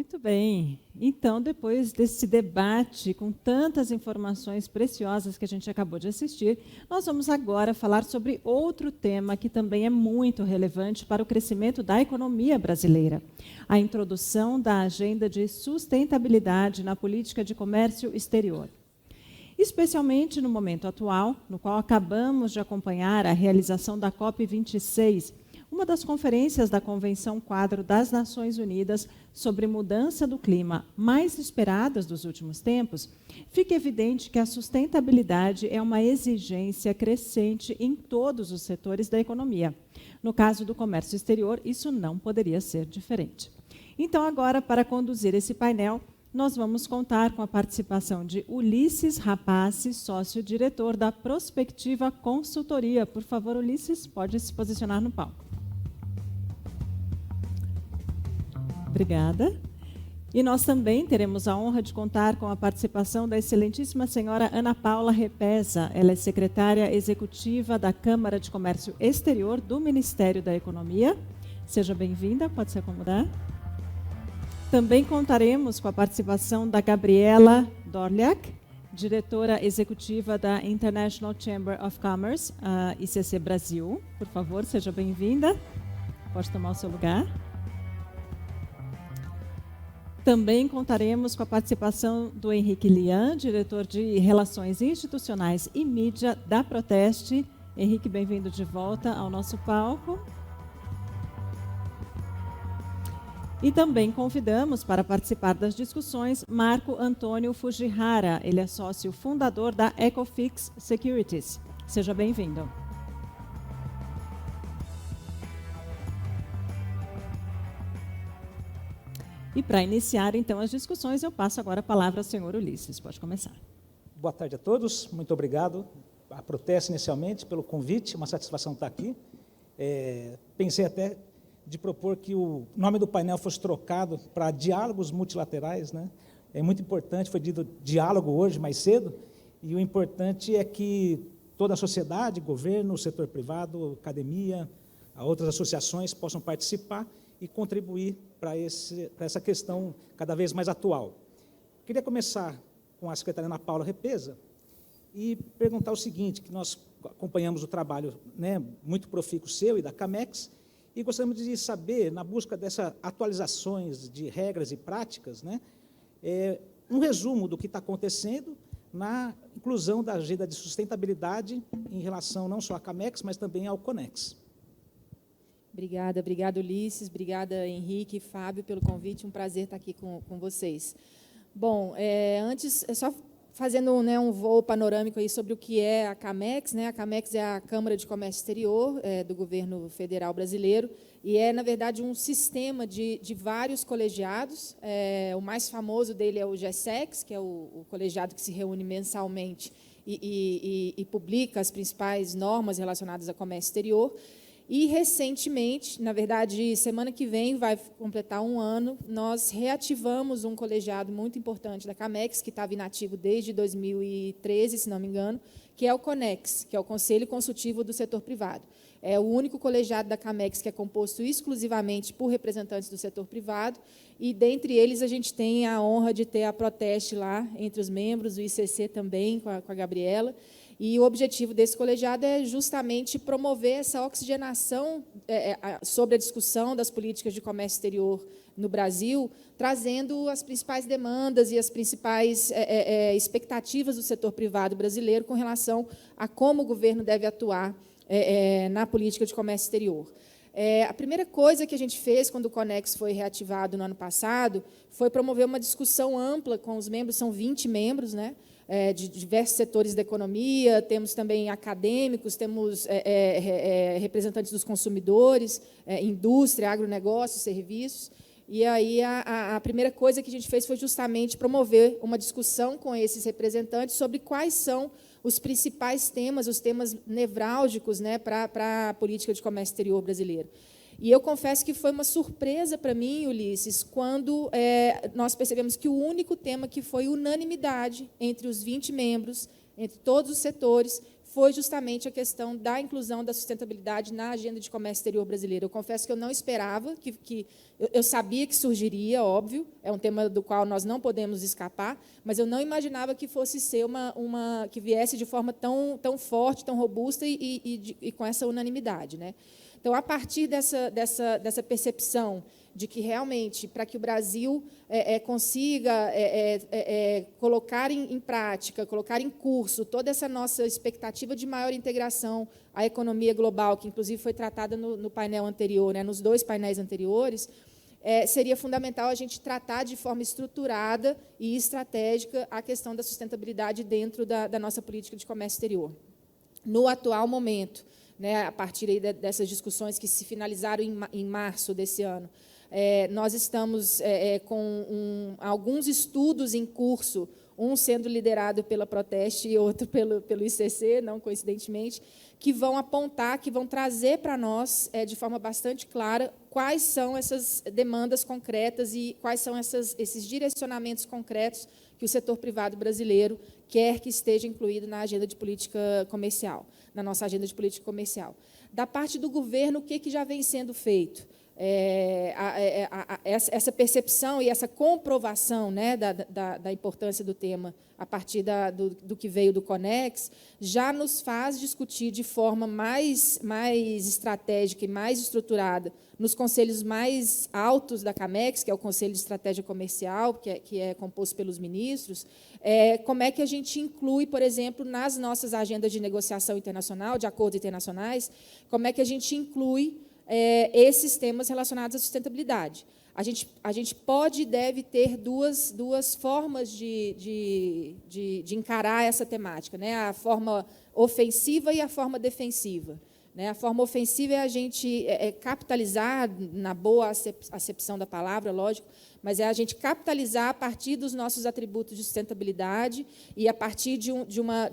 Muito bem. Então, depois desse debate com tantas informações preciosas que a gente acabou de assistir, nós vamos agora falar sobre outro tema que também é muito relevante para o crescimento da economia brasileira: a introdução da agenda de sustentabilidade na política de comércio exterior. Especialmente no momento atual, no qual acabamos de acompanhar a realização da COP26, uma das conferências da Convenção Quadro das Nações Unidas sobre mudança do clima mais esperadas dos últimos tempos, fica evidente que a sustentabilidade é uma exigência crescente em todos os setores da economia. No caso do comércio exterior, isso não poderia ser diferente. Então, agora, para conduzir esse painel, nós vamos contar com a participação de Ulisses Rapace, sócio-diretor da Prospectiva Consultoria. Por favor, Ulisses, pode se posicionar no palco. Obrigada. E nós também teremos a honra de contar com a participação da excelentíssima senhora Ana Paula Repesa. Ela é secretária executiva da Câmara de Comércio Exterior do Ministério da Economia. Seja bem-vinda, pode se acomodar. Também contaremos com a participação da Gabriela Dorliak, diretora executiva da International Chamber of Commerce, a ICC Brasil. Por favor, seja bem-vinda. Pode tomar o seu lugar. Também contaremos com a participação do Henrique Lian, diretor de Relações Institucionais e Mídia da Proteste. Henrique, bem-vindo de volta ao nosso palco. E também convidamos para participar das discussões Marco Antônio Fujihara. Ele é sócio fundador da Ecofix Securities. Seja bem-vindo. E para iniciar, então, as discussões, eu passo agora a palavra ao senhor Ulisses. Pode começar. Boa tarde a todos. Muito obrigado à Proteste, inicialmente, pelo convite. Uma satisfação estar aqui. Pensei até de propor que o nome do painel fosse trocado para Diálogos Multilaterais, né? É muito importante, foi dito diálogo hoje, mais cedo, e o importante é que toda a sociedade, governo, setor privado, academia, outras associações possam participar e contribuir para essa questão cada vez mais atual. Queria começar com a secretária Ana Paula Repesa e perguntar o seguinte, que nós acompanhamos o trabalho, né, muito profícuo seu e da Camex, e gostaríamos de saber, na busca dessas atualizações de regras e práticas, né, um resumo do que está acontecendo na inclusão da agenda de sustentabilidade em relação não só à Camex, mas também ao Conex. Obrigada, Ulisses, obrigada, Henrique e Fábio, pelo convite, um prazer estar aqui com vocês. Bom, antes, só fazendo, né, um voo panorâmico aí sobre o que é a Camex, né? A Camex é a Câmara de Comércio Exterior do governo federal brasileiro e é, na verdade, um sistema de vários colegiados. O mais famoso dele é o GSEX, que é o colegiado que se reúne mensalmente e publica as principais normas relacionadas ao comércio exterior. E, recentemente, na verdade, semana que vem, vai completar um ano, nós reativamos um colegiado muito importante da Camex, que estava inativo desde 2013, se não me engano, que é o CONEX, que é o Conselho Consultivo do Setor Privado. É o único colegiado da Camex que é composto exclusivamente por representantes do setor privado, e, dentre eles, a gente tem a honra de ter a Proteste lá, entre os membros, o ICC também, com a Gabriela. E o objetivo desse colegiado é justamente promover essa oxigenação sobre a discussão das políticas de comércio exterior no Brasil, trazendo as principais demandas e as principais expectativas do setor privado brasileiro com relação a como o governo deve atuar na política de comércio exterior. A primeira coisa que a gente fez quando o Conex foi reativado no ano passado foi promover uma discussão ampla com os membros, são 20 membros, né? De diversos setores da economia, temos também acadêmicos, temos representantes dos consumidores, indústria, agronegócio, serviços. E aí a primeira coisa que a gente fez foi justamente promover uma discussão com esses representantes sobre quais são os principais temas, os temas nevrálgicos, né, para a política de comércio exterior brasileiro. E eu confesso que foi uma surpresa para mim, Ulisses, quando nós percebemos que o único tema que foi unanimidade entre os 20 membros, entre todos os setores, foi justamente a questão da inclusão da sustentabilidade na agenda de comércio exterior brasileira. Eu confesso que eu não esperava, eu sabia que surgiria, óbvio, é um tema do qual nós não podemos escapar, mas eu não imaginava que fosse ser que viesse de forma tão forte, tão robusta e com essa unanimidade, né? Então, a partir dessa percepção de que, realmente, para que o Brasil consiga colocar em prática, colocar em curso toda essa nossa expectativa de maior integração à economia global, que, inclusive, foi tratada no painel anterior, né, nos 2 painéis anteriores, seria fundamental a gente tratar de forma estruturada e estratégica a questão da sustentabilidade dentro da nossa política de comércio exterior. No atual momento, né, a partir aí dessas discussões que se finalizaram em março desse ano, nós estamos com alguns estudos em curso, um sendo liderado pela Proteste e outro pelo ICC, não coincidentemente, que vão apontar, que vão trazer para nós, de forma bastante clara, quais são essas demandas concretas e quais são esses direcionamentos concretos que o setor privado brasileiro quer que esteja incluído na agenda de política comercial, na nossa agenda de política comercial. Da parte do governo, o que já vem sendo feito? Essa percepção e essa comprovação, né, da importância do tema a partir do que veio do Conex, já nos faz discutir de forma mais estratégica e mais estruturada nos conselhos mais altos da CAMEX, que é o Conselho de Estratégia Comercial, que é composto pelos ministros, como é que a gente inclui, por exemplo, nas nossas agendas de negociação internacional, de acordos internacionais, como é que a gente inclui esses temas relacionados à sustentabilidade. A gente pode e deve ter duas formas de encarar essa temática, né? A forma ofensiva e a forma defensiva. Né? A forma ofensiva é a gente capitalizar, na boa acepção da palavra, lógico, mas é a gente capitalizar a partir dos nossos atributos de sustentabilidade e a partir de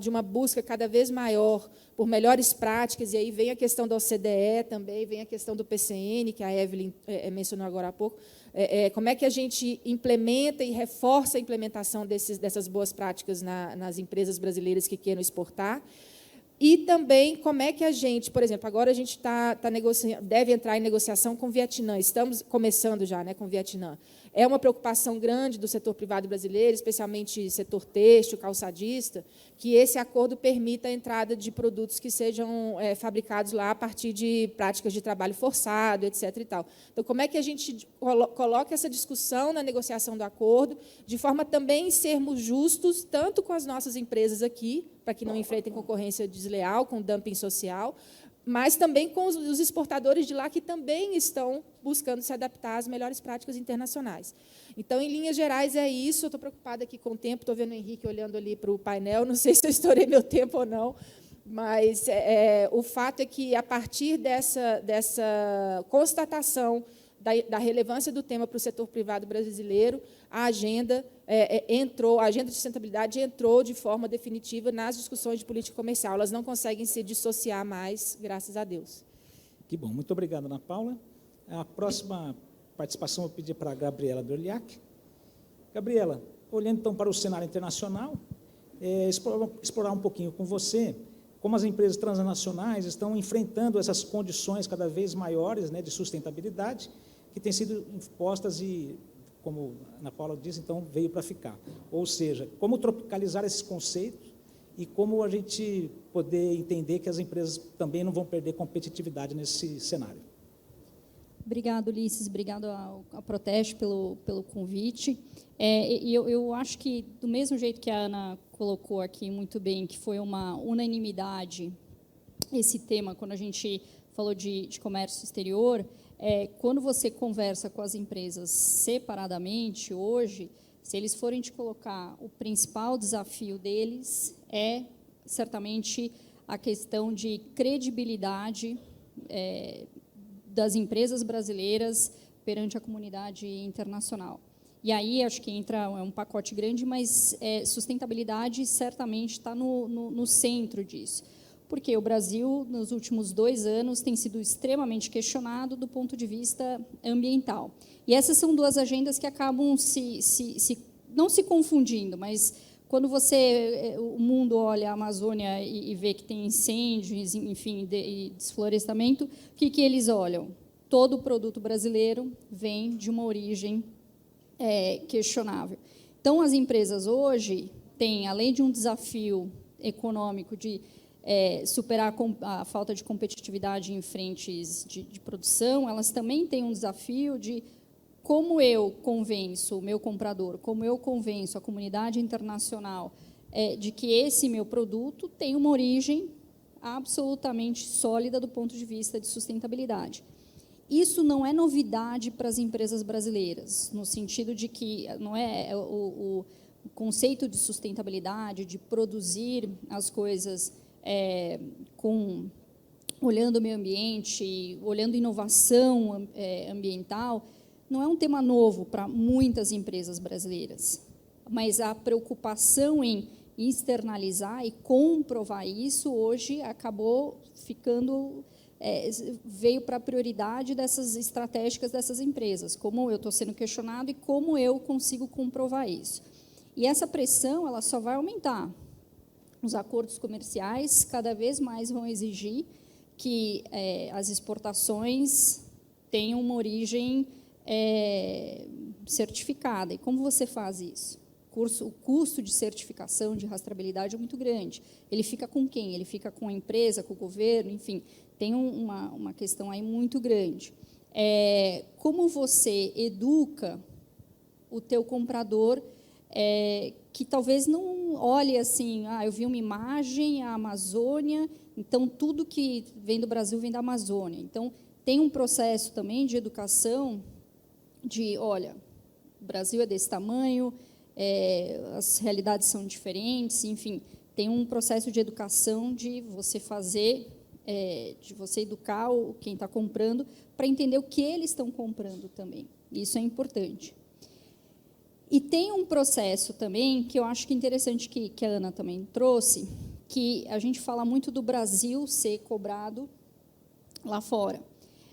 uma busca cada vez maior por melhores práticas, e aí vem a questão da OCDE também, vem a questão do PCN, que a Evelyn mencionou agora há pouco, como é que a gente implementa e reforça a implementação dessas boas práticas nas empresas brasileiras que queiram exportar, e também como é que a gente, por exemplo, agora a gente deve entrar em negociação com o Vietnã, estamos começando já, né, com o Vietnã. É uma preocupação grande do setor privado brasileiro, especialmente setor têxtil, calçadista, que esse acordo permita a entrada de produtos que sejam fabricados lá a partir de práticas de trabalho forçado, etc. E tal. Então, como é que a gente coloca essa discussão na negociação do acordo, de forma também sermos justos, tanto com as nossas empresas aqui, para que não enfrentem concorrência desleal, com dumping social, mas também com os exportadores de lá, que também estão buscando se adaptar às melhores práticas internacionais. Então, em linhas gerais, é isso. Eu estou preocupada aqui com o tempo, estou vendo o Henrique olhando ali para o painel, não sei se eu estourei meu tempo ou não, mas o fato é que, a partir dessa constatação da relevância do tema para o setor privado brasileiro, a agenda a agenda de sustentabilidade entrou de forma definitiva nas discussões de política comercial. Elas não conseguem se dissociar mais, graças a Deus. Que bom. Muito obrigado, Ana Paula. A próxima participação eu vou pedir para a Gabriela Dorliac. Gabriela, olhando então para o cenário internacional, explorar um pouquinho com você como as empresas transnacionais estão enfrentando essas condições cada vez maiores, né, de sustentabilidade, que têm sido impostas e, como a Ana Paula disse, então veio para ficar. Ou seja, como tropicalizar esses conceitos e como a gente poder entender que as empresas também não vão perder competitividade nesse cenário. Obrigado, Ulisses. Obrigado à Proteste pelo convite. E eu acho que, do mesmo jeito que a Ana colocou aqui muito bem, que foi uma unanimidade esse tema, quando a gente falou de comércio exterior, quando você conversa com as empresas separadamente, hoje, se eles forem te colocar, o principal desafio deles é, certamente, a questão de credibilidade das empresas brasileiras perante a comunidade internacional. E aí, acho que entra um pacote grande, mas sustentabilidade certamente está no centro disso. Porque o Brasil, nos últimos 2 anos, tem sido extremamente questionado do ponto de vista ambiental. E essas são 2 agendas que acabam não se confundindo, mas quando o mundo olha a Amazônia e vê que tem incêndios, enfim, e desflorestamento, o que eles olham? Todo produto brasileiro vem de uma origem questionável. Então, as empresas hoje têm, além de um desafio econômico de superar a falta de competitividade em frentes de produção, elas também têm um desafio de como eu convenço o meu comprador, como eu convenço a comunidade internacional de que esse meu produto tem uma origem absolutamente sólida do ponto de vista de sustentabilidade. Isso não é novidade para as empresas brasileiras, no sentido de que não é o conceito de sustentabilidade, de produzir as coisas olhando o meio ambiente, olhando inovação ambiental, não é um tema novo para muitas empresas brasileiras, mas a preocupação em externalizar e comprovar isso hoje acabou ficando veio para a prioridade dessas estratégicas dessas empresas, como eu estou sendo questionado e como eu consigo comprovar isso. E essa pressão ela só vai aumentar. Os acordos comerciais cada vez mais vão exigir que as exportações tenham uma origem certificada. E como você faz isso? O custo de certificação, de rastreabilidade é muito grande. Ele fica com quem? Ele fica com a empresa, com o governo, enfim, tem uma questão aí muito grande. Como você educa o teu comprador que talvez não olhe assim, eu vi uma imagem, a Amazônia, então tudo que vem do Brasil vem da Amazônia. Então, tem um processo também de educação de, olha, o Brasil é desse tamanho, as realidades são diferentes, enfim, tem um processo de educação de você fazer, de você educar quem está comprando para entender o que eles estão comprando também. Isso é importante. E tem um processo também que eu acho que é interessante que a Ana também trouxe, que a gente fala muito do Brasil ser cobrado lá fora.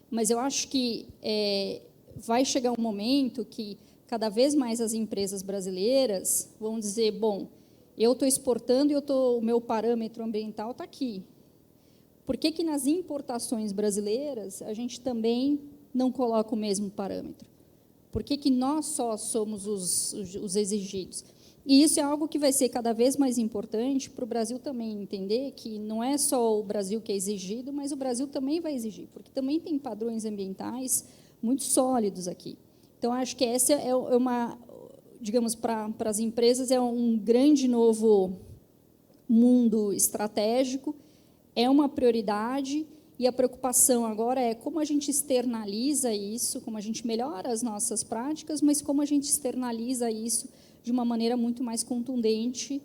Mas eu acho que vai chegar um momento que cada vez mais as empresas brasileiras vão dizer, bom, eu estou exportando e o meu parâmetro ambiental está aqui. Por que nas importações brasileiras a gente também não coloca o mesmo parâmetro? Por que nós só somos os exigidos? E isso é algo que vai ser cada vez mais importante para o Brasil também entender que não é só o Brasil que é exigido, mas o Brasil também vai exigir, porque também tem padrões ambientais muito sólidos aqui. Então, acho que essa é uma, digamos, para as empresas, é um grande novo mundo estratégico, é uma prioridade, e a preocupação agora é como a gente externaliza isso, como a gente melhora as nossas práticas, mas como a gente externaliza isso de uma maneira muito mais contundente,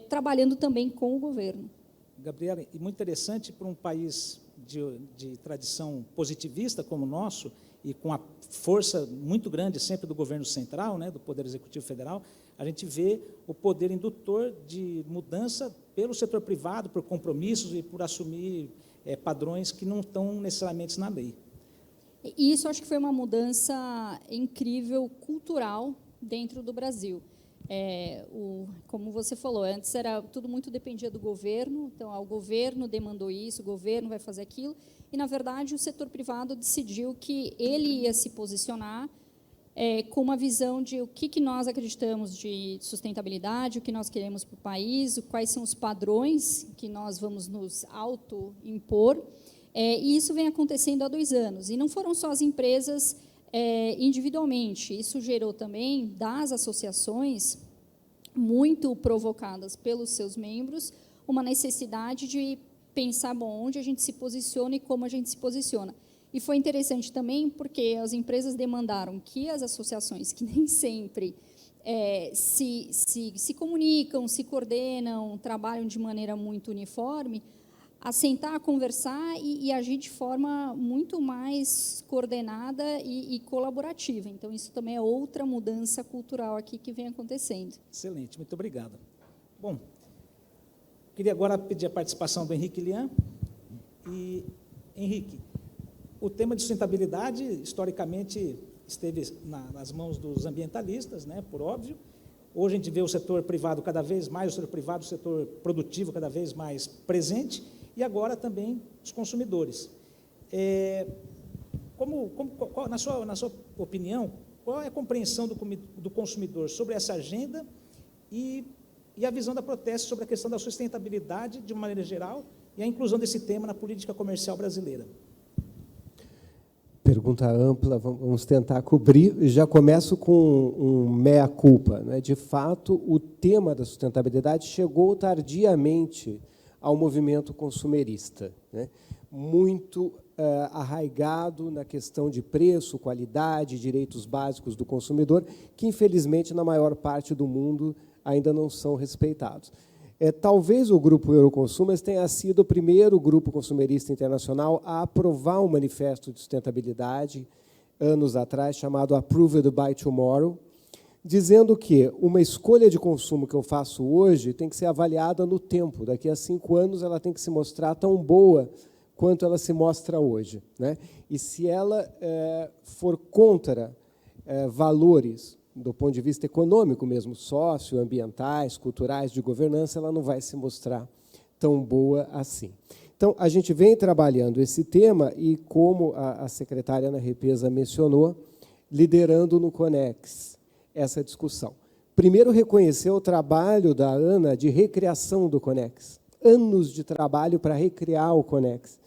trabalhando também com o governo. Gabriela, e muito interessante para um país de tradição positivista como o nosso, e com a força muito grande sempre do governo central, do Poder Executivo Federal, a gente vê o poder indutor de mudança pelo setor privado, por compromissos e por assumir padrões que não estão necessariamente na lei. E isso acho que foi uma mudança incrível, cultural, dentro do Brasil. Como você falou, antes tudo muito dependia do governo, então o governo demandou isso, o governo vai fazer aquilo, e, na verdade, o setor privado decidiu que ele ia se posicionar com uma visão de o que nós acreditamos de sustentabilidade, o que nós queremos para o país, quais são os padrões que nós vamos nos auto-impor, e isso vem acontecendo há 2 anos. E não foram só as empresas individualmente, isso gerou também das associações, muito provocadas pelos seus membros, uma necessidade de pensar, bom, onde a gente se posiciona e como a gente se posiciona. E foi interessante também porque as empresas demandaram que as associações, que nem sempre se comunicam, se coordenam, trabalham de maneira muito uniforme, a sentar, a conversar e agir de forma muito mais coordenada e colaborativa. Então, isso também é outra mudança cultural aqui que vem acontecendo. Excelente, muito obrigado. Bom, queria agora pedir a participação do Henrique Lian. E, Henrique, o tema de sustentabilidade, historicamente, esteve nas mãos dos ambientalistas, por óbvio, Hoje a gente vê o setor privado cada vez mais, o setor privado, o setor produtivo cada vez mais presente, e agora também os consumidores. Na sua opinião, qual é a compreensão do consumidor sobre essa agenda e a visão da Proteste sobre a questão da sustentabilidade, de uma maneira geral, e a inclusão desse tema na política comercial brasileira? Pergunta ampla, vamos tentar cobrir. Já começo com um mea-culpa, né? De fato, o tema da sustentabilidade chegou tardiamente ao movimento consumerista, né? Muito arraigado na questão de preço, qualidade, direitos básicos do consumidor, que, infelizmente, na maior parte do mundo, ainda não são respeitados. Talvez o Grupo Euroconsumers tenha sido o primeiro grupo consumerista internacional a aprovar um manifesto de sustentabilidade, anos atrás, chamado Approved by Tomorrow, dizendo que uma escolha de consumo que eu faço hoje tem que ser avaliada no tempo. Daqui a 5 anos, ela tem que se mostrar tão boa quanto ela se mostra hoje, né? E se ela for contra valores, do ponto de vista econômico mesmo, socioambientais, culturais, de governança, ela não vai se mostrar tão boa assim. Então, a gente vem trabalhando esse tema e, como a secretária Ana Repesa mencionou, liderando no Conex essa discussão. Primeiro, reconhecer o trabalho da Ana de recriação do Conex. Anos de trabalho para recriar o Conex.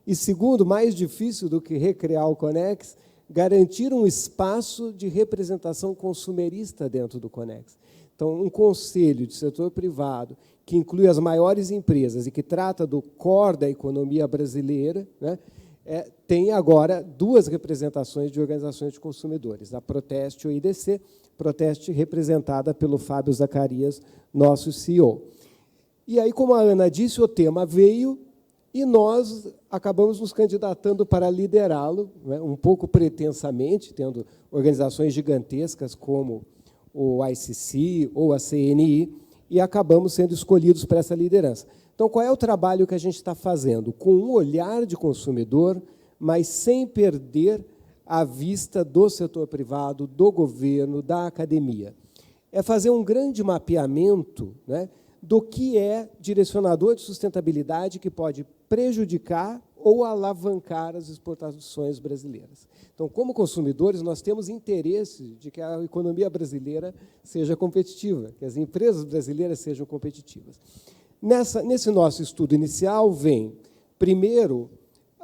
E, segundo, mais difícil do que recriar o Conex, garantir um espaço de representação consumerista dentro do Conex. Então, um conselho de setor privado que inclui as maiores empresas e que trata do core da economia brasileira, né, tem agora 2 representações de organizações de consumidores, a Proteste e o IDC, Proteste representada pelo Fábio Zacarias, nosso CEO. E aí, como a Ana disse, o tema veio e nós acabamos nos candidatando para liderá-lo, né, um pouco pretensamente, tendo organizações gigantescas como o ICC ou a CNI, e acabamos sendo escolhidos para essa liderança. Então, qual é o trabalho que a gente está fazendo? Com um olhar de consumidor, mas sem perder a vista do setor privado, do governo, da academia. É fazer um grande mapeamento, né, do que é direcionador de sustentabilidade que pode prejudicar ou alavancar as exportações brasileiras. Então, como consumidores, nós temos interesse de que a economia brasileira seja competitiva, que as empresas brasileiras sejam competitivas. Nesse nosso estudo inicial, vem, primeiro,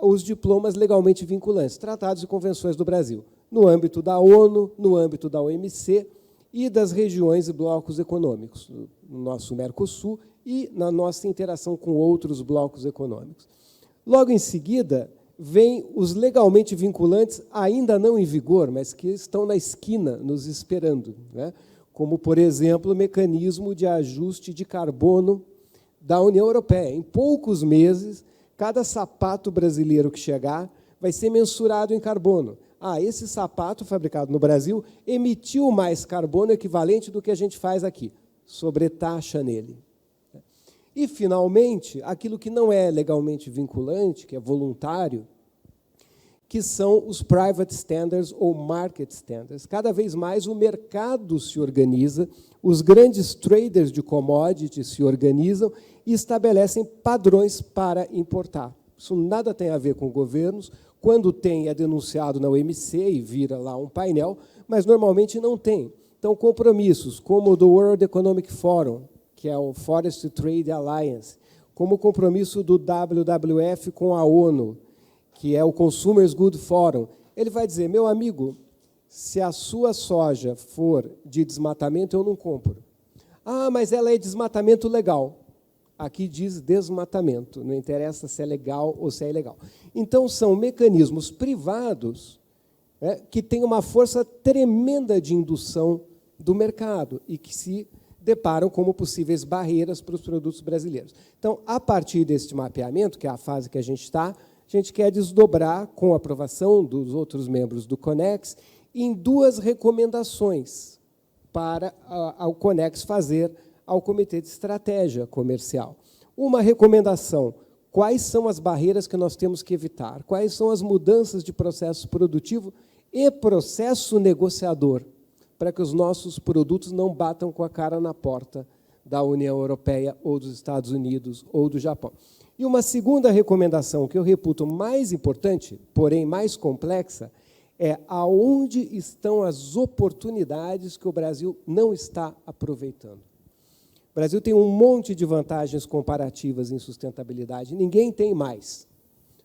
os diplomas legalmente vinculantes, tratados e convenções do Brasil, no âmbito da ONU, no âmbito da OMC e das regiões e blocos econômicos, no nosso Mercosul e na nossa interação com outros blocos econômicos. Logo em seguida, vêm os legalmente vinculantes, ainda não em vigor, mas que estão na esquina, nos esperando, né? Como, por exemplo, o mecanismo de ajuste de carbono da União Europeia. Em poucos meses, cada sapato brasileiro que chegar vai ser mensurado em carbono. Esse sapato fabricado no Brasil emitiu mais carbono equivalente do que a gente faz aqui, sobretaxa nele. E, finalmente, aquilo que não é legalmente vinculante, que é voluntário, que são os private standards ou market standards. Cada vez mais o mercado se organiza, os grandes traders de commodities se organizam e estabelecem padrões para importar. Isso nada tem a ver com governos. Quando tem, é denunciado na OMC e vira lá um painel, mas normalmente não tem. Então, compromissos como o do World Economic Forum, que é o Forest Trade Alliance, como o compromisso do WWF com a ONU, que é o Consumers Good Forum, ele vai dizer, meu amigo, se a sua soja for de desmatamento, eu não compro. Mas ela é desmatamento legal. Aqui diz desmatamento, não interessa se é legal ou se é ilegal. Então, são mecanismos privados, né, que têm uma força tremenda de indução do mercado e que se deparam como possíveis barreiras para os produtos brasileiros. Então, a partir deste mapeamento, que é a fase que a gente está, a gente quer desdobrar, com a aprovação dos outros membros do Conex, em 2 recomendações para o Conex fazer ao Comitê de Estratégia Comercial. Uma recomendação: quais são as barreiras que nós temos que evitar? Quais são as mudanças de processo produtivo e processo negociador para que os nossos produtos não batam com a cara na porta da União Europeia ou dos Estados Unidos ou do Japão. E uma segunda recomendação que eu reputo mais importante, porém mais complexa, é aonde estão as oportunidades que o Brasil não está aproveitando. O Brasil tem um monte de vantagens comparativas em sustentabilidade, ninguém tem mais,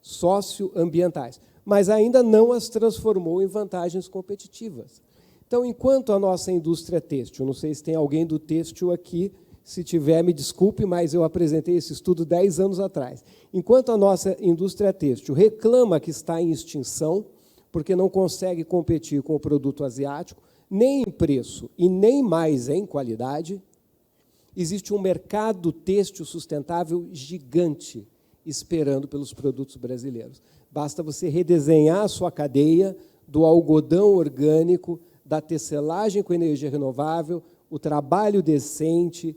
socioambientais, mas ainda não as transformou em vantagens competitivas. Então, enquanto a nossa indústria têxtil, não sei se tem alguém do têxtil aqui, se tiver, me desculpe, mas eu apresentei esse estudo 10 anos atrás. Enquanto a nossa indústria têxtil reclama que está em extinção, porque não consegue competir com o produto asiático, nem em preço e nem mais em qualidade, existe um mercado têxtil sustentável gigante esperando pelos produtos brasileiros. Basta você redesenhar a sua cadeia do algodão orgânico, da tecelagem com energia renovável, o trabalho decente,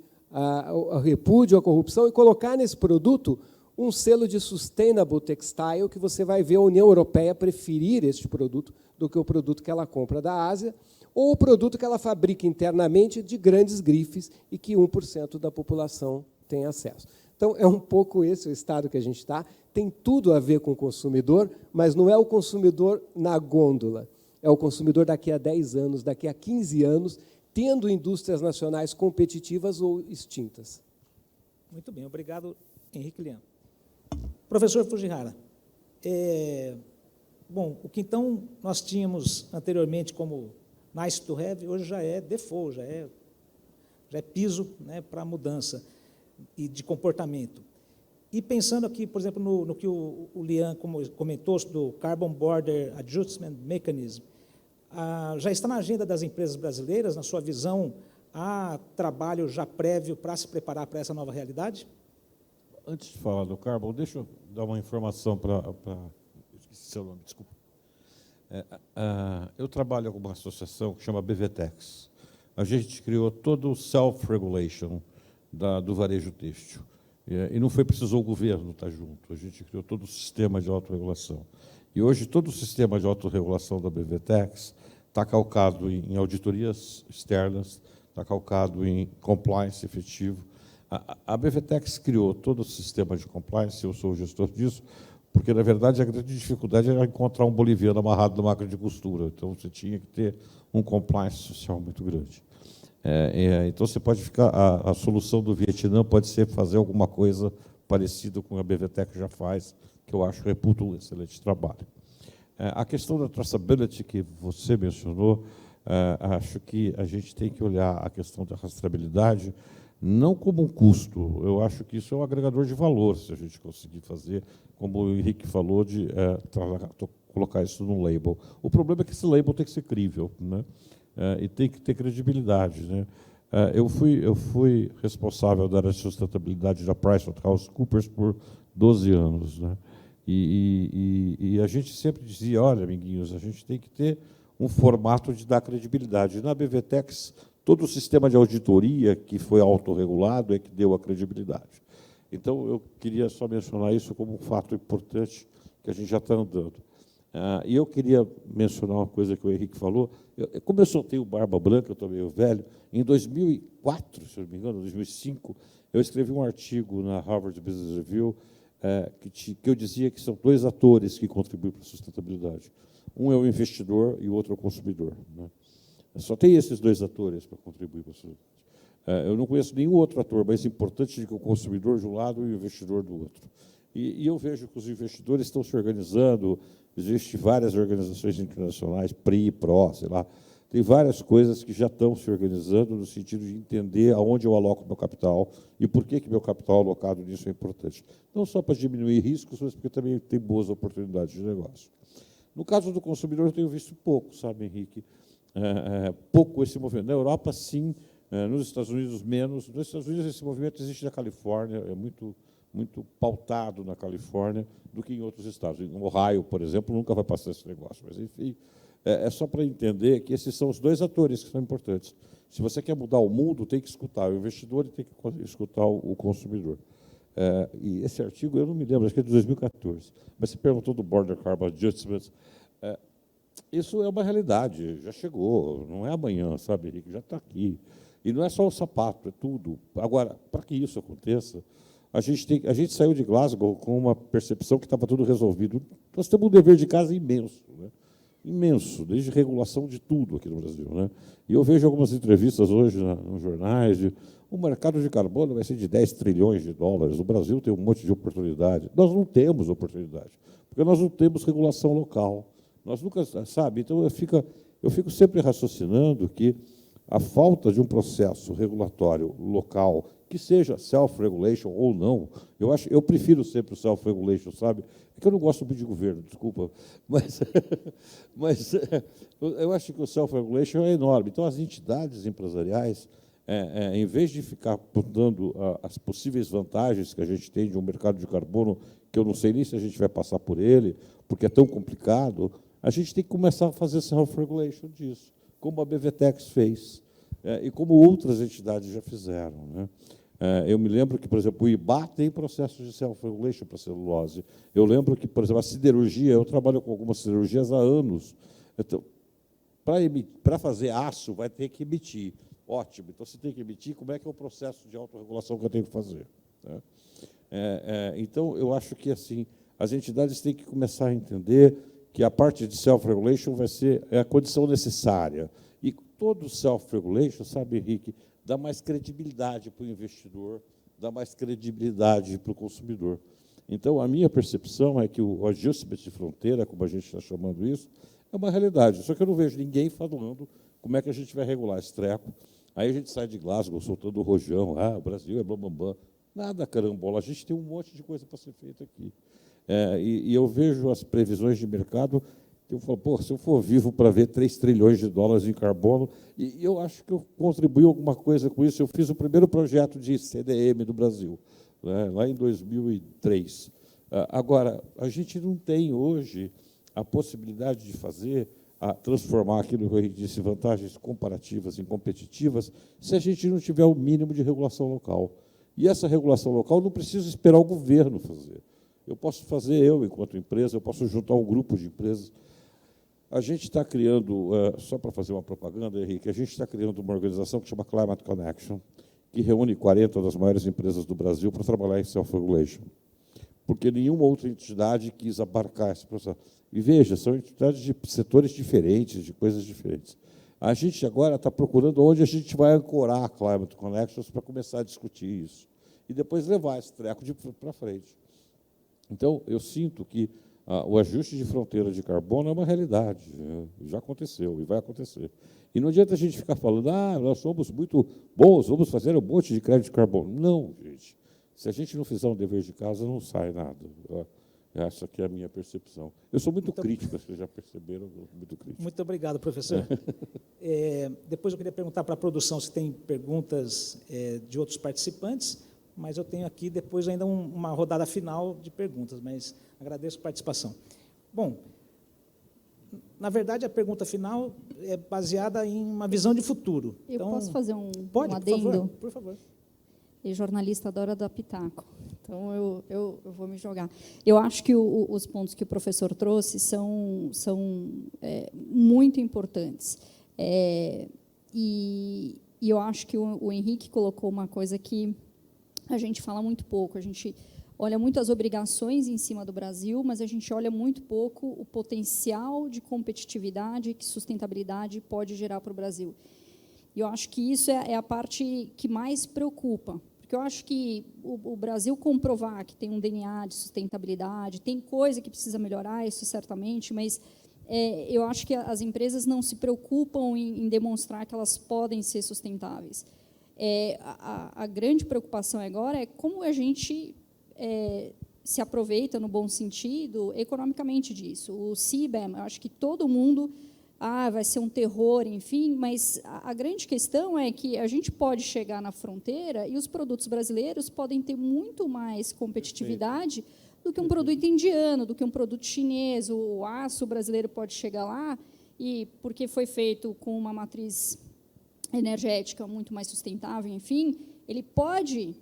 o repúdio à corrupção, e colocar nesse produto um selo de Sustainable Textile, que você vai ver a União Europeia preferir este produto do que o produto que ela compra da Ásia, ou o produto que ela fabrica internamente de grandes grifes e que 1% da população tem acesso. Então, é um pouco esse o estado que a gente está. Tem tudo a ver com o consumidor, mas não é o consumidor na gôndola. É o consumidor daqui a 10 anos, daqui a 15 anos, tendo indústrias nacionais competitivas ou extintas. Muito bem, obrigado, Henrique Lian. Professor Fujihara, bom, o que então nós tínhamos anteriormente como nice to have, hoje já é default, já é piso, né, para mudança e de comportamento. E pensando aqui, por exemplo, no que o Lian comentou do Carbon Border Adjustment Mechanism, já está na agenda das empresas brasileiras, na sua visão, há trabalho já prévio para se preparar para essa nova realidade? Antes de falar do Carbon, deixa eu dar uma informação para... Esqueci seu nome, desculpa. Eu trabalho com uma associação que chama BVTEX. A gente criou todo o self-regulation do varejo têxtil. E não foi preciso o governo estar junto, a gente criou todo o sistema de autorregulação. E hoje todo o sistema de autorregulação da BVTEX está calcado em auditorias externas, está calcado em compliance efetivo. A BVTEX criou todo o sistema de compliance, eu sou o gestor disso, porque, na verdade, a grande dificuldade era encontrar um boliviano amarrado na máquina de costura. Então, você tinha que ter um compliance social muito grande. Então, você pode ficar... A solução do Vietnã pode ser fazer alguma coisa parecida com a BVTEX já faz, que eu acho que reputa um excelente trabalho. A questão da traceability que você mencionou, acho que a gente tem que olhar a questão da rastreabilidade não como um custo. Eu acho que isso é um agregador de valor, se a gente conseguir fazer, como o Henrique falou, de colocar isso num label. O problema é que esse label tem que ser crível, né? E tem que ter credibilidade, né? Eu fui responsável da área de sustentabilidade da PricewaterhouseCoopers por 12 anos, né? E a gente sempre dizia, olha, amiguinhos, a gente tem que ter um formato de dar credibilidade. Na BVTEX, todo o sistema de auditoria que foi autorregulado é que deu a credibilidade. Então, eu queria só mencionar isso como um fato importante que a gente já está andando. E eu queria mencionar uma coisa que o Henrique falou. Como eu só tenho barba branca, eu estou meio velho, em 2004, se eu não me engano, 2005, eu escrevi um artigo na Harvard Business Review que eu dizia que são dois atores que contribuem para a sustentabilidade. Um é o investidor e o outro é o consumidor, né? Só tem esses dois atores para contribuir para a sustentabilidade. Eu não conheço nenhum outro ator mais importante do que o consumidor de um lado e o investidor do outro. E eu vejo que os investidores estão se organizando, existem várias organizações internacionais, PRI, PRO, sei lá, tem várias coisas que já estão se organizando no sentido de entender aonde eu aloco meu capital e por que meu capital alocado nisso é importante. Não só para diminuir riscos, mas porque também tem boas oportunidades de negócio. No caso do consumidor, eu tenho visto pouco, sabe, Henrique? Pouco esse movimento. Na Europa, sim, nos Estados Unidos, menos. Nos Estados Unidos, esse movimento existe na Califórnia, é muito pautado na Califórnia do que em outros estados. Em Ohio, por exemplo, nunca vai passar esse negócio. Mas, enfim, é só para entender que esses são os dois atores que são importantes. Se você quer mudar o mundo, tem que escutar o investidor e tem que escutar o consumidor. E esse artigo, eu não me lembro, acho que é de 2014, mas você perguntou do Border Carbon Adjustment. Isso é uma realidade, já chegou, não é amanhã, sabe, Henrique, já está aqui. E não é só o sapato, é tudo. Agora, para que isso aconteça, a gente saiu de Glasgow com uma percepção que estava tudo resolvido. Nós temos um dever de casa imenso, né? Imenso, desde regulação de tudo aqui no Brasil, né? E eu vejo algumas entrevistas hoje nos jornais, o mercado de carbono vai ser de 10 trilhões de dólares, o Brasil tem um monte de oportunidade. Nós não temos oportunidade, porque nós não temos regulação local. Nós nunca, sabe? Então, eu fico sempre raciocinando que a falta de um processo regulatório local, que seja self-regulation ou não, eu prefiro sempre o self-regulation, sabe? É que eu não gosto muito de governo, desculpa, mas eu acho que o self-regulation é enorme. Então, as entidades empresariais, em vez de ficar apontando as possíveis vantagens que a gente tem de um mercado de carbono, que eu não sei nem se a gente vai passar por ele, porque é tão complicado, a gente tem que começar a fazer self-regulation disso, como a BVTEX fez, e como outras entidades já fizeram, né? Eu me lembro que, por exemplo, o IBA tem processo de self-regulation para celulose. Eu lembro que, por exemplo, a siderurgia, eu trabalho com algumas siderurgias há anos. Então, para fazer aço, vai ter que emitir. Ótimo, então, se tem que emitir, como é que é o processo de autorregulação que eu tenho que fazer, né? Então, eu acho que assim, as entidades têm que começar a entender que a parte de self-regulation vai ser a condição necessária. E todo self-regulation, sabe, Henrique, dá mais credibilidade para o investidor, dá mais credibilidade para o consumidor. Então, a minha percepção é que o adjustment de fronteira, como a gente está chamando isso, é uma realidade. Só que eu não vejo ninguém falando como é que a gente vai regular esse treco. Aí a gente sai de Glasgow soltando o rojão, o Brasil é blá. Nada, carambola, a gente tem um monte de coisa para ser feita aqui. E eu vejo as previsões de mercado, que eu falo, pô, se eu for vivo para ver 3 trilhões de dólares em carbono, e eu acho que eu contribuí alguma coisa com isso. Eu fiz o primeiro projeto de CDM do Brasil, né, lá em 2003. Agora, a gente não tem hoje a possibilidade de transformar aquilo que a gente disse, vantagens comparativas em competitivas, se a gente não tiver o mínimo de regulação local. E essa regulação local não precisa esperar o governo fazer. Eu posso fazer, enquanto empresa, eu posso juntar um grupo de empresas. A gente está criando, só para fazer uma propaganda, Henrique, a gente está criando uma organização que chama Climate Connection, que reúne 40 das maiores empresas do Brasil para trabalhar em self-regulation, porque nenhuma outra entidade quis abarcar esse processo. E, veja, são entidades de setores diferentes, de coisas diferentes. A gente agora está procurando onde a gente vai ancorar a Climate Connections para começar a discutir isso, e depois levar esse treco para frente. Então, eu sinto que o ajuste de fronteira de carbono é uma realidade, já aconteceu e vai acontecer. E não adianta a gente ficar falando, nós somos muito bons, vamos fazer um monte de crédito de carbono. Não, gente. Se a gente não fizer um dever de casa, não sai nada. Essa aqui é a minha percepção. Eu sou muito crítico, vocês já perceberam, muito crítico. Muito obrigado, professor. Depois eu queria perguntar para a produção se tem perguntas de outros participantes, mas eu tenho aqui depois ainda uma rodada final de perguntas, mas agradeço a participação. Bom, na verdade, a pergunta final é baseada em uma visão de futuro. Eu posso fazer um adendo? Por favor. E jornalista adora dar pitaco, então eu vou me jogar. Eu acho que os pontos que o professor trouxe são muito importantes. E eu acho que o Henrique colocou uma coisa que a gente fala muito pouco. A gente olha muito as obrigações em cima do Brasil, mas a gente olha muito pouco o potencial de competitividade que sustentabilidade pode gerar para o Brasil. E eu acho que isso é a parte que mais preocupa, porque eu acho que o Brasil comprovar que tem um DNA de sustentabilidade, tem coisa que precisa melhorar, isso certamente, mas eu acho que as empresas não se preocupam em demonstrar que elas podem ser sustentáveis. A grande preocupação agora é como a gente se aproveita, no bom sentido, economicamente disso. O CBAM, eu acho que todo mundo vai ser um terror, enfim, mas a grande questão é que a gente pode chegar na fronteira e os produtos brasileiros podem ter muito mais competitividade do que um produto indiano, do que um produto chinês. O aço brasileiro pode chegar lá, e porque foi feito com uma matriz energética muito mais sustentável, enfim, ele pode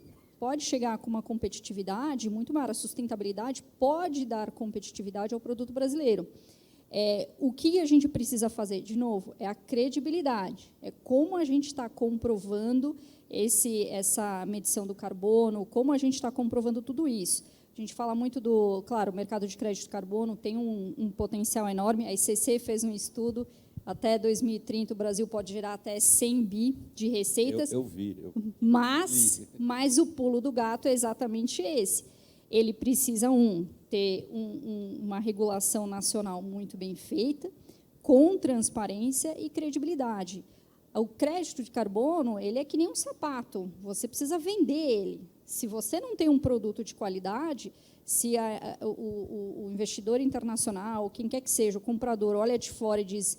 chegar com uma competitividade muito maior. A sustentabilidade pode dar competitividade ao produto brasileiro. O que a gente precisa fazer, de novo, é a credibilidade, é como a gente está comprovando essa medição do carbono, como a gente está comprovando tudo isso. A gente fala muito claro, o mercado de crédito de carbono tem um potencial enorme, a ICC fez um estudo, até 2030 o Brasil pode gerar até 100 bi de receitas, Eu vi. mas o pulo do gato é exatamente esse. Ele precisa, ter uma regulação nacional muito bem feita, com transparência e credibilidade. O crédito de carbono, ele é que nem um sapato, você precisa vender ele. Se você não tem um produto de qualidade, se o investidor internacional, quem quer que seja, o comprador, olha de fora e diz,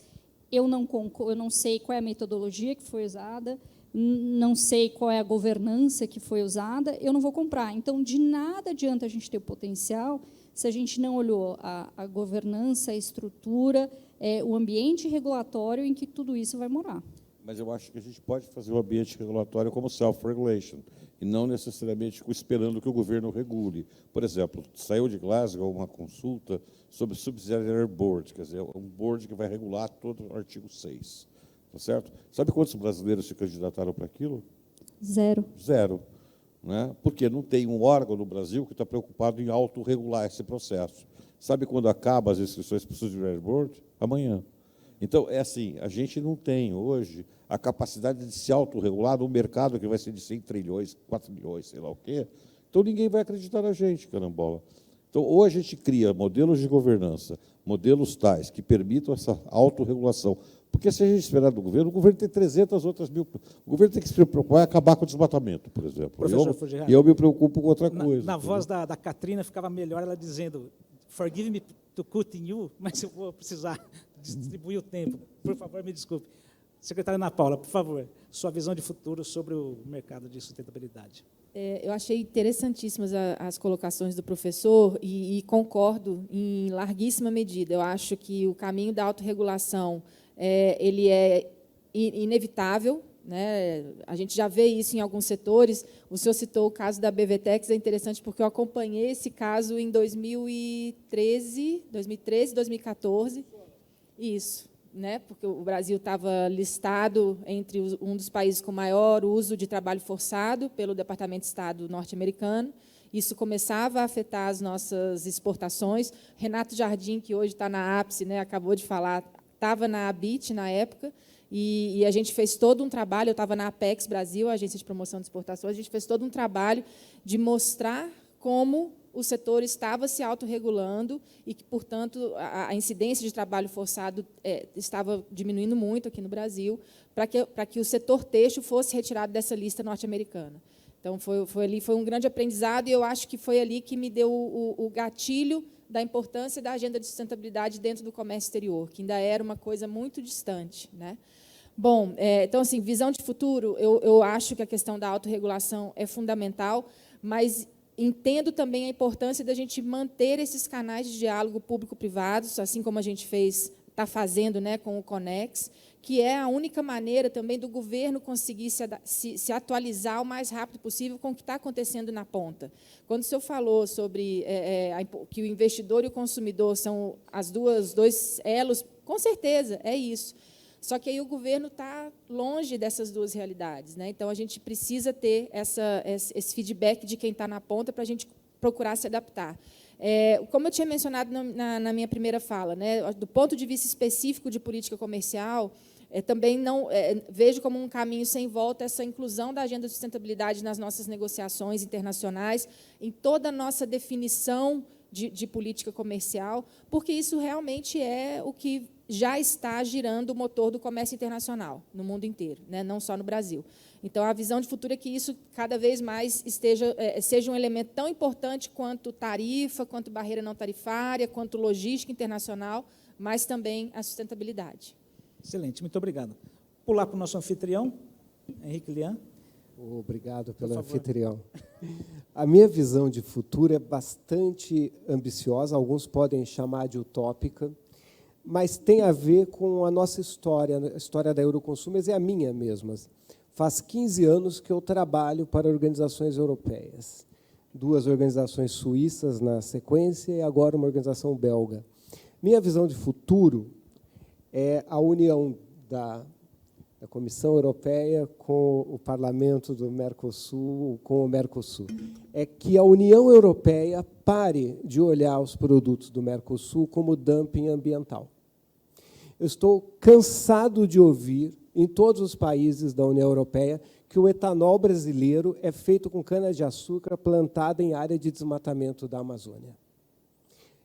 eu não sei qual é a metodologia que foi usada, não sei qual é a governança que foi usada, eu não vou comprar. Então, de nada adianta a gente ter o potencial se a gente não olhou a governança, a estrutura, o ambiente regulatório em que tudo isso vai morar. Mas eu acho que a gente pode fazer o ambiente regulatório como self-regulation, e não necessariamente esperando que o governo regule. Por exemplo, saiu de Glasgow uma consulta sobre o Subsidiary Board, quer dizer, um board que vai regular todo o artigo 6. Tá certo? Sabe quantos brasileiros se candidataram para aquilo? 0. 0. Né? Porque não tem um órgão no Brasil que está preocupado em autorregular esse processo. Sabe quando acaba as inscrições para o Subsidiary Board? Amanhã. Então, é assim, a gente não tem hoje a capacidade de se autorregular num mercado que vai ser de 100 trilhões, 4 milhões, sei lá o quê. Então, ninguém vai acreditar na gente, carambola. Então, ou a gente cria modelos de governança, modelos tais que permitam essa autorregulação, porque se a gente esperar do governo, o governo tem 300 outras mil... O governo tem que se preocupar em acabar com o desmatamento, por exemplo. Professor Fujihara, e eu me preocupo com outra coisa. Na voz da Katrina ficava melhor ela dizendo, forgive me to cut in you, mas eu vou precisar distribuir o tempo. Por favor, me desculpe. Secretária Ana Paula, por favor, sua visão de futuro sobre o mercado de sustentabilidade. Eu achei interessantíssimas as colocações do professor e concordo em larguíssima medida. Eu acho que o caminho da autorregulação ele é inevitável, né? A gente já vê isso em alguns setores. O senhor citou o caso da BVTEX, é interessante porque eu acompanhei esse caso em 2013, 2014. Isso, né? Porque o Brasil estava listado entre um dos países com maior uso de trabalho forçado pelo Departamento de Estado norte-americano. Isso começava a afetar as nossas exportações. Renato Jardim, que hoje está na ápice, né, acabou de falar, estava na ABIT na época, e a gente fez todo um trabalho, eu estava na Apex Brasil, a Agência de Promoção de Exportações, a gente fez todo um trabalho de mostrar como o setor estava se autorregulando e que, portanto, a incidência de trabalho forçado estava diminuindo muito aqui no Brasil, para que o setor têxtil fosse retirado dessa lista norte-americana. Então, foi um grande aprendizado, e eu acho que foi ali que me deu o gatilho da importância da agenda de sustentabilidade dentro do comércio exterior, que ainda era uma coisa muito distante, né? Bom, então, assim, visão de futuro, eu acho que a questão da autorregulação é fundamental, mas entendo também a importância da gente manter esses canais de diálogo público-privados, assim como a gente está fazendo, né, com o Conex, que é a única maneira também do governo conseguir se atualizar o mais rápido possível com o que está acontecendo na ponta. Quando o senhor falou sobre que o investidor e o consumidor são dois elos, com certeza, é isso. Só que aí o governo está longe dessas duas realidades, né? Então, a gente precisa ter esse feedback de quem está na ponta para a gente procurar se adaptar. Como eu tinha mencionado na minha primeira fala, né, do ponto de vista específico de política comercial, também não vejo como um caminho sem volta essa inclusão da agenda de sustentabilidade nas nossas negociações internacionais, em toda a nossa definição de política comercial, porque isso realmente é o que já está girando o motor do comércio internacional no mundo inteiro, né, não só no Brasil. Então, a visão de futuro é que isso cada vez mais seja um elemento tão importante quanto tarifa, quanto barreira não tarifária, quanto logística internacional, mas também a sustentabilidade. Excelente, muito obrigado. Pular para o nosso anfitrião, Henrique Lian. Obrigado pelo anfitrião. A minha visão de futuro é bastante ambiciosa, alguns podem chamar de utópica, mas tem a ver com a nossa história, a história da Euroconsumers é a minha mesma. Faz 15 anos que eu trabalho para organizações europeias. 2 organizações suíças na sequência e agora uma organização belga. Minha visão de futuro é a união da Comissão Europeia com o Parlamento do Mercosul, com o Mercosul. É que a União Europeia pare de olhar os produtos do Mercosul como dumping ambiental. Eu estou cansado de ouvir, em todos os países da União Europeia, que o etanol brasileiro é feito com cana-de-açúcar plantada em área de desmatamento da Amazônia.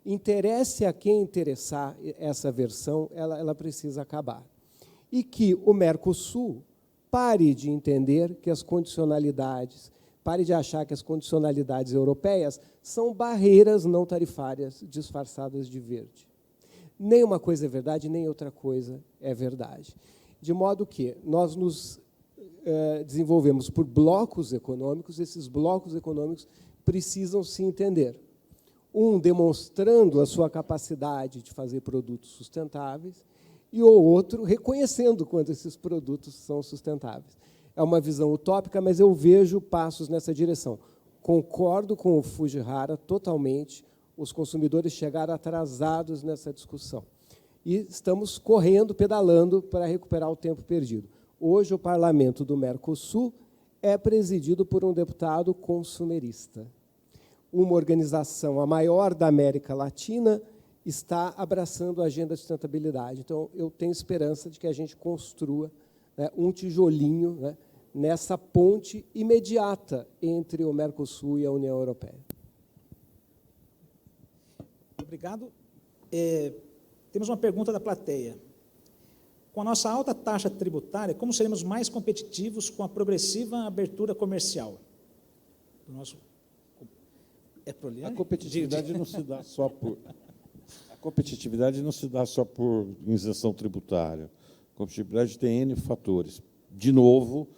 Interesse a quem interessar essa versão, ela precisa acabar. E que o Mercosul pare de entender que as condicionalidades, pare de achar que as condicionalidades europeias são barreiras não tarifárias disfarçadas de verde. Nem uma coisa é verdade, nem outra coisa é verdade. De modo que nós nos desenvolvemos por blocos econômicos, esses blocos econômicos precisam se entender. Um demonstrando a sua capacidade de fazer produtos sustentáveis e o outro reconhecendo quanto esses produtos são sustentáveis. É uma visão utópica, mas eu vejo passos nessa direção. Concordo com o Fujihara totalmente, os consumidores chegaram atrasados nessa discussão. E estamos correndo, pedalando, para recuperar o tempo perdido. Hoje, o Parlamento do Mercosul é presidido por um deputado consumerista. Uma organização, a maior da América Latina, está abraçando a agenda de sustentabilidade. Então, eu tenho esperança de que a gente construa, né, um tijolinho, né, nessa ponte imediata entre o Mercosul e a União Europeia. Obrigado. Temos uma pergunta da plateia. Com a nossa alta taxa tributária, como seremos mais competitivos com a progressiva abertura comercial? Do nosso... A competitividade não se dá só por... A competitividade não se dá só por isenção tributária. A competitividade tem N fatores. De novo,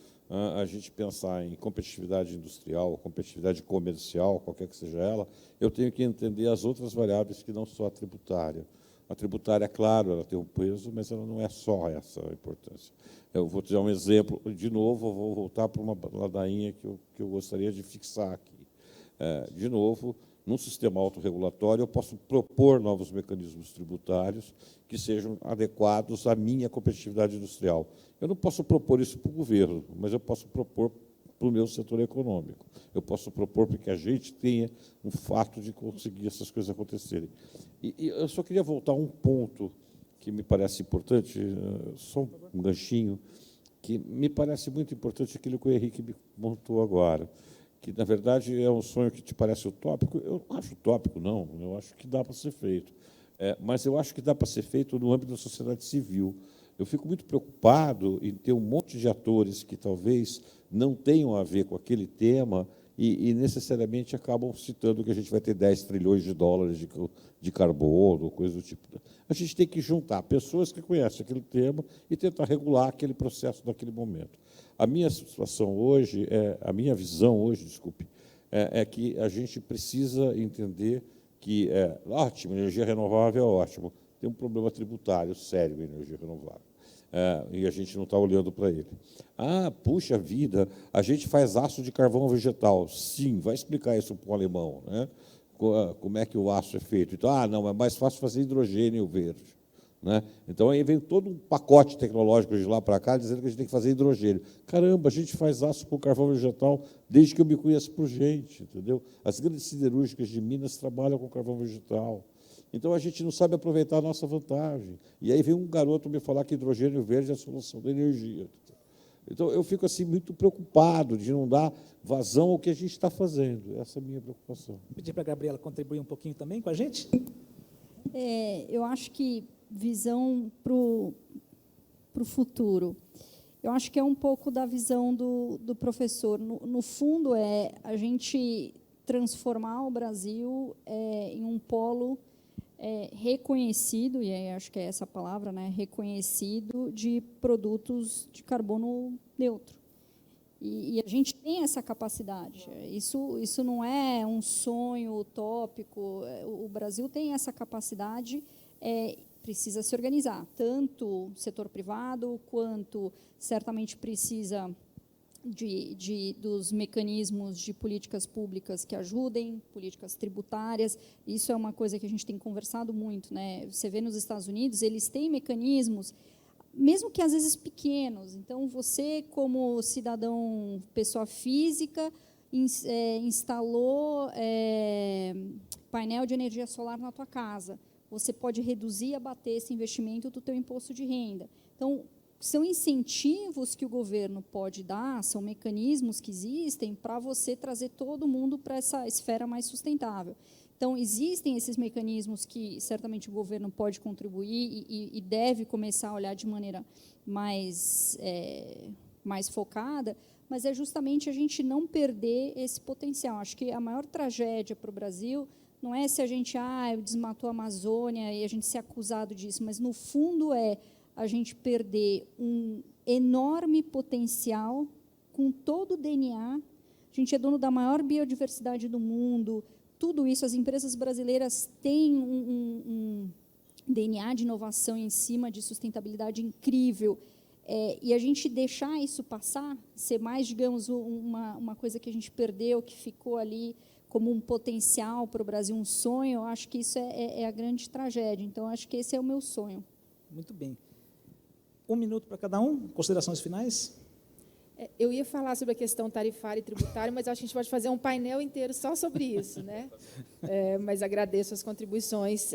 a gente pensar em competitividade industrial, competitividade comercial, qualquer que seja ela, eu tenho que entender as outras variáveis que não só a tributária. A tributária, claro, ela tem um peso, mas ela não é só essa a importância. Eu vou te dar um exemplo, de novo, eu vou voltar para uma ladainha que eu gostaria de fixar aqui. De novo, num sistema autorregulatório, eu posso propor novos mecanismos tributários que sejam adequados à minha competitividade industrial. Eu não posso propor isso para o governo, mas eu posso propor para o meu setor econômico. Eu posso propor para que a gente tenha um fato de conseguir essas coisas acontecerem. E eu só queria voltar a um ponto que me parece importante, só um ganchinho, que me parece muito importante aquilo que o Henrique me montou agora, que, na verdade, é um sonho que te parece utópico. Eu não acho utópico, não. Eu acho que dá para ser feito. Mas eu acho que dá para ser feito no âmbito da sociedade civil. Eu fico muito preocupado em ter um monte de atores que talvez não tenham a ver com aquele tema e necessariamente acabam citando que a gente vai ter 10 trilhões de dólares de carbono, coisa do tipo. A gente tem que juntar pessoas que conhecem aquele tema e tentar regular aquele processo naquele momento. A minha situação hoje, a minha visão hoje, desculpe, é que a gente precisa entender que ótimo, energia renovável é ótimo, tem um problema tributário sério em energia renovável. E a gente não está olhando para ele. Puxa vida, a gente faz aço de carvão vegetal. Sim, vai explicar isso para um alemão, né? Como é que o aço é feito. Então, não, é mais fácil fazer hidrogênio verde. Né? Então, aí vem todo um pacote tecnológico de lá para cá, dizendo que a gente tem que fazer hidrogênio. Caramba, a gente faz aço com carvão vegetal desde que eu me conheço por gente, entendeu? As grandes siderúrgicas de Minas trabalham com carvão vegetal. Então, a gente não sabe aproveitar a nossa vantagem. E aí vem um garoto me falar que hidrogênio verde é a solução da energia. Então, eu fico assim, muito preocupado de não dar vazão ao que a gente está fazendo. Essa é a minha preocupação. Vou pedir para a Gabriela contribuir um pouquinho também com a gente. Eu acho que visão para o futuro. Eu acho que é um pouco da visão do professor. No fundo, é a gente transformar o Brasil em um polo reconhecido, e aí acho que é essa a palavra, né, reconhecido, de produtos de carbono neutro. E a gente tem essa capacidade. Isso não é um sonho utópico. O Brasil tem essa capacidade, precisa se organizar, tanto o setor privado, quanto certamente precisa dos mecanismos de políticas públicas que ajudem, políticas tributárias. Isso é uma coisa que a gente tem conversado muito, né? Você vê nos Estados Unidos, eles têm mecanismos, mesmo que às vezes pequenos. Então, você, como cidadão, pessoa física, instalou painel de energia solar na tua casa. Você pode reduzir e abater esse investimento do teu imposto de renda. Então, são incentivos que o governo pode dar, são mecanismos que existem para você trazer todo mundo para essa esfera mais sustentável. Então, existem esses mecanismos que certamente o governo pode contribuir e deve começar a olhar de maneira mais focada, mas é justamente a gente não perder esse potencial. Acho que a maior tragédia para o Brasil não é se a gente desmatou a Amazônia e a gente ser acusado disso, mas, no fundo, a gente perder um enorme potencial com todo o DNA. A gente é dono da maior biodiversidade do mundo. Tudo isso, as empresas brasileiras têm um DNA de inovação em cima de sustentabilidade incrível. E a gente deixar isso passar, ser mais, digamos, uma coisa que a gente perdeu, que ficou ali como um potencial para o Brasil, um sonho, eu acho que isso é a grande tragédia. Então, acho que esse é o meu sonho. Muito bem. 1 minuto para cada um, considerações finais. Eu ia falar sobre a questão tarifária e tributária, mas acho que a gente pode fazer um painel inteiro só sobre isso, né? Mas agradeço as contribuições.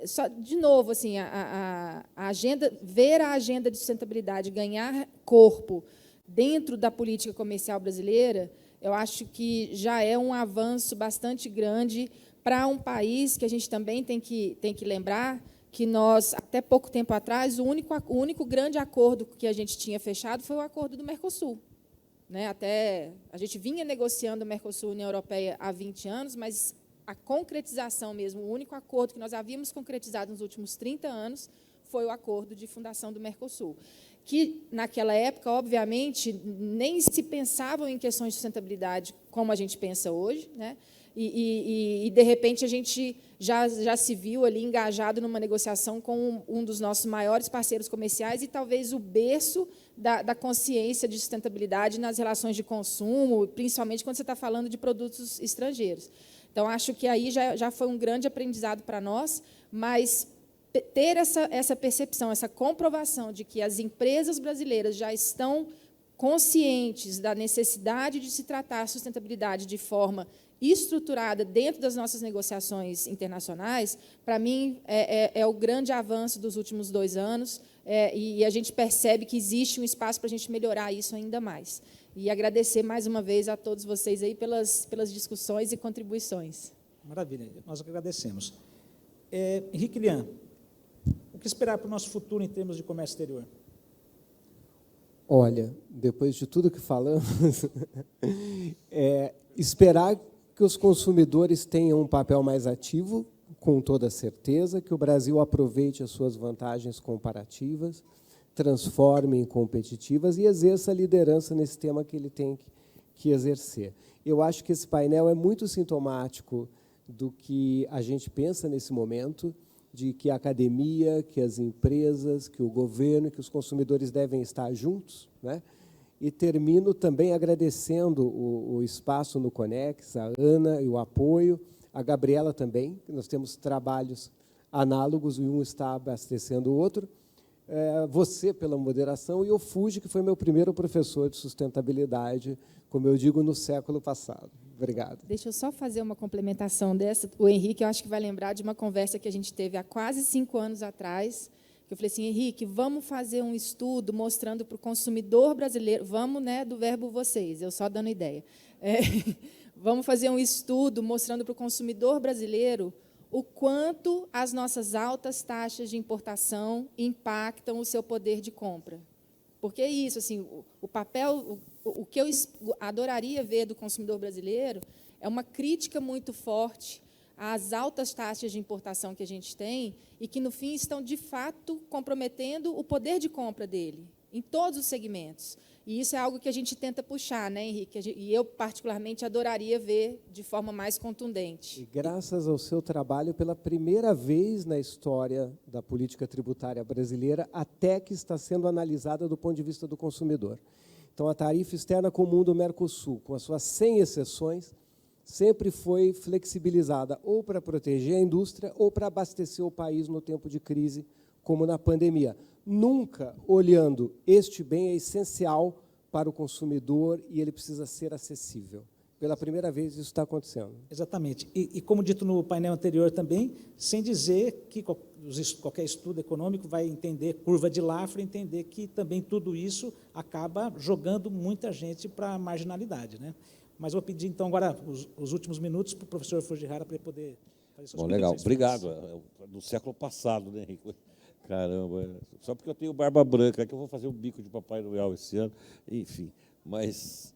Só, de novo, assim, a ver a agenda de sustentabilidade ganhar corpo dentro da política comercial brasileira, eu acho que já é um avanço bastante grande para um país que a gente também tem que lembrar que nós, até pouco tempo atrás, o único grande acordo que a gente tinha fechado foi o acordo do Mercosul. Né? Até a gente vinha negociando o Mercosul e a União Europeia há 20 anos, mas a concretização mesmo, o único acordo que nós havíamos concretizado nos últimos 30 anos foi o acordo de fundação do Mercosul, que, naquela época, obviamente, nem se pensavam em questões de sustentabilidade como a gente pensa hoje, né? E, de repente, a gente já se viu ali engajado numa negociação com um dos nossos maiores parceiros comerciais e talvez o berço da consciência de sustentabilidade nas relações de consumo, principalmente quando você está falando de produtos estrangeiros. Então, acho que aí já foi um grande aprendizado para nós, mas ter essa percepção, essa comprovação de que as empresas brasileiras já estão conscientes da necessidade de se tratar a sustentabilidade de forma estruturada dentro das nossas negociações internacionais, para mim, é o grande avanço dos últimos 2 anos, e a gente percebe que existe um espaço para a gente melhorar isso ainda mais. E agradecer mais uma vez a todos vocês aí pelas discussões e contribuições. Maravilha, nós agradecemos. Henrique Lian, o que esperar para o nosso futuro em termos de comércio exterior? Olha, depois de tudo que falamos, esperar que os consumidores tenham um papel mais ativo, com toda certeza, que o Brasil aproveite as suas vantagens comparativas, transforme em competitivas e exerça a liderança nesse tema que ele tem que exercer. Eu acho que esse painel é muito sintomático do que a gente pensa nesse momento, de que a academia, que as empresas, que o governo, que os consumidores devem estar juntos, né? E termino também agradecendo o espaço no Conex, a Ana e o apoio, a Gabriela também, que nós temos trabalhos análogos, e um está abastecendo o outro, você pela moderação, e o Fuji, que foi meu primeiro professor de sustentabilidade, como eu digo, no século passado. Obrigado. Deixa eu só fazer uma complementação dessa. O Henrique, eu acho que vai lembrar de uma conversa que a gente teve há quase 5 anos atrás, que eu falei assim, Henrique, vamos fazer um estudo mostrando para o consumidor brasileiro, vamos, né, do verbo vocês, eu só dando ideia, vamos fazer um estudo mostrando para o consumidor brasileiro o quanto as nossas altas taxas de importação impactam o seu poder de compra. Porque é isso, assim, o papel, o que eu adoraria ver do consumidor brasileiro é uma crítica muito forte às altas taxas de importação que a gente tem e que, no fim, estão, de fato, comprometendo o poder de compra dele. em todos os segmentos. E isso é algo que a gente tenta puxar, né, Henrique? E eu, particularmente, adoraria ver de forma mais contundente. E graças ao seu trabalho, pela primeira vez na história da política tributária brasileira, a TEC está sendo analisada do ponto de vista do consumidor. Então, a tarifa externa comum do Mercosul, com as suas 100 exceções, sempre foi flexibilizada ou para proteger a indústria ou para abastecer o país no tempo de crise, como na pandemia. Nunca olhando este bem é essencial para o consumidor e ele precisa ser acessível. Pela primeira vez isso está acontecendo. Exatamente. E como dito no painel anterior também, sem dizer que qualquer estudo econômico vai entender curva de Laffer, entender que também tudo isso acaba jogando muita gente para a marginalidade, né? Mas vou pedir, então, agora os últimos minutos para o professor Fujihara para ele poder fazer suas Legal. Obrigado. No século passado, né, Henrique? Caramba, só porque eu tenho barba branca, que eu vou fazer o bico de Papai Noel esse ano, enfim. Mas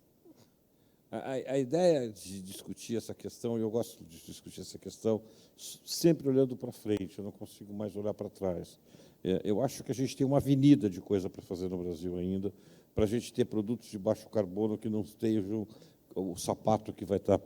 a ideia de discutir essa questão, eu gosto de discutir essa questão sempre olhando para frente, eu não consigo mais olhar para trás. Eu acho que a gente tem uma avenida de coisa para fazer no Brasil ainda, para a gente ter produtos de baixo carbono que não estejam o sapato que vai estar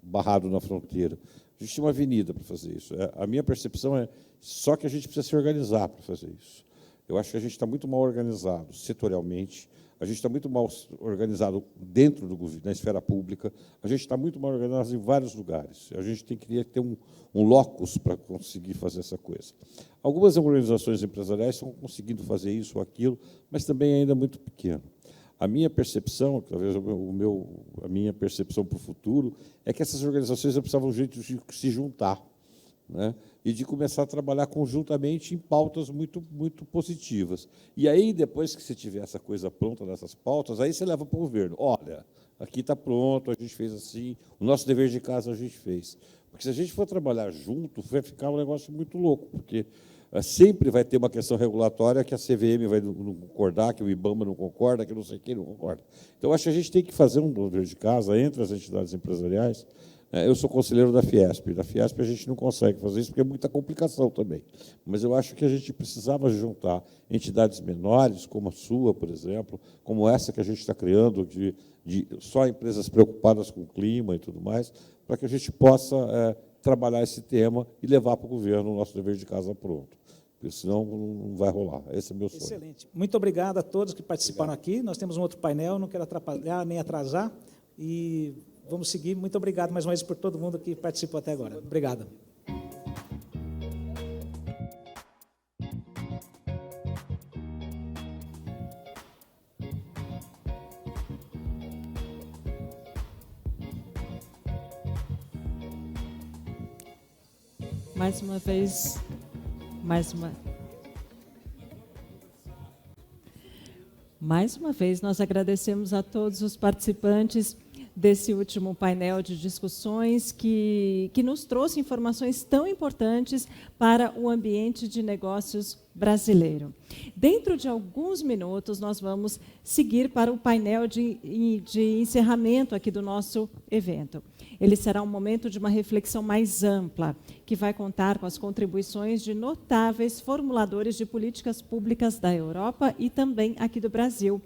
barrado na fronteira. A gente tem uma avenida para fazer isso. A minha percepção é só que a gente precisa se organizar para fazer isso. Eu acho que a gente está muito mal organizado setorialmente, a gente está muito mal organizado dentro do governo, na esfera pública, a gente está muito mal organizado em vários lugares. A gente queria ter um locus para conseguir fazer essa coisa. Algumas organizações empresariais estão conseguindo fazer isso ou aquilo, mas também ainda muito pequeno. A minha percepção, talvez a minha percepção para o futuro, é que essas organizações precisavam de se juntar, né, e de começar a trabalhar conjuntamente em pautas muito, muito positivas. E aí, depois que você tiver essa coisa pronta dessas pautas, aí você leva para o governo. Olha, aqui está pronto, a gente fez assim, o nosso dever de casa a gente fez. Porque se a gente for trabalhar junto, vai ficar um negócio muito louco, porque sempre vai ter uma questão regulatória que a CVM vai não concordar, que o IBAMA não concorda, que não sei quem não concorda. Então, acho que a gente tem que fazer um dever de casa entre as entidades empresariais. Eu sou conselheiro da Fiesp. Da Fiesp a gente não consegue fazer isso porque é muita complicação também. Mas eu acho que a gente precisava juntar entidades menores, como a sua, por exemplo, como essa que a gente está criando, de só empresas preocupadas com o clima e tudo mais, para que a gente possa trabalhar esse tema e levar para o governo o nosso dever de casa pronto. Porque senão não vai rolar. Esse é o meu sonho. Excelente. Muito obrigado a todos que participaram aqui. Nós temos um outro painel, não quero atrapalhar nem atrasar. E vamos seguir. Muito obrigado mais uma vez por todo mundo que participou até agora. Obrigado. Mais uma vez, nós agradecemos a todos os participantes desse último painel de discussões que nos trouxe informações tão importantes para o ambiente de negócios brasileiro. Dentro de alguns minutos, nós vamos seguir para o painel de encerramento aqui do nosso evento. Ele será um momento de uma reflexão mais ampla, que vai contar com as contribuições de notáveis formuladores de políticas públicas da Europa e também aqui do Brasil.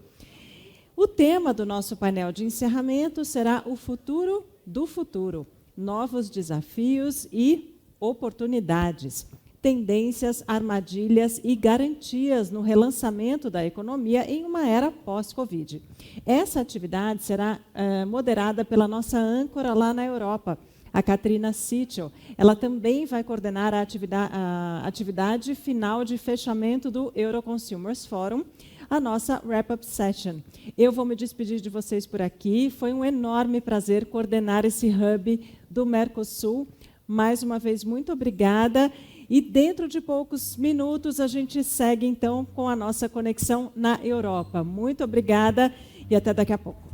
O tema do nosso painel de encerramento será o futuro do futuro, novos desafios e oportunidades, tendências, armadilhas e garantias no relançamento da economia em uma era pós-Covid. Essa atividade será moderada pela nossa âncora lá na Europa, a Katrina Sitchell. Ela também vai coordenar a atividade final de fechamento do Euroconsumers Forum, a nossa wrap-up session. Eu vou me despedir de vocês por aqui. Foi um enorme prazer coordenar esse hub do Mercosul. Mais uma vez, muito obrigada. E dentro de poucos minutos, a gente segue, então, com a nossa conexão na Europa. Muito obrigada e até daqui a pouco.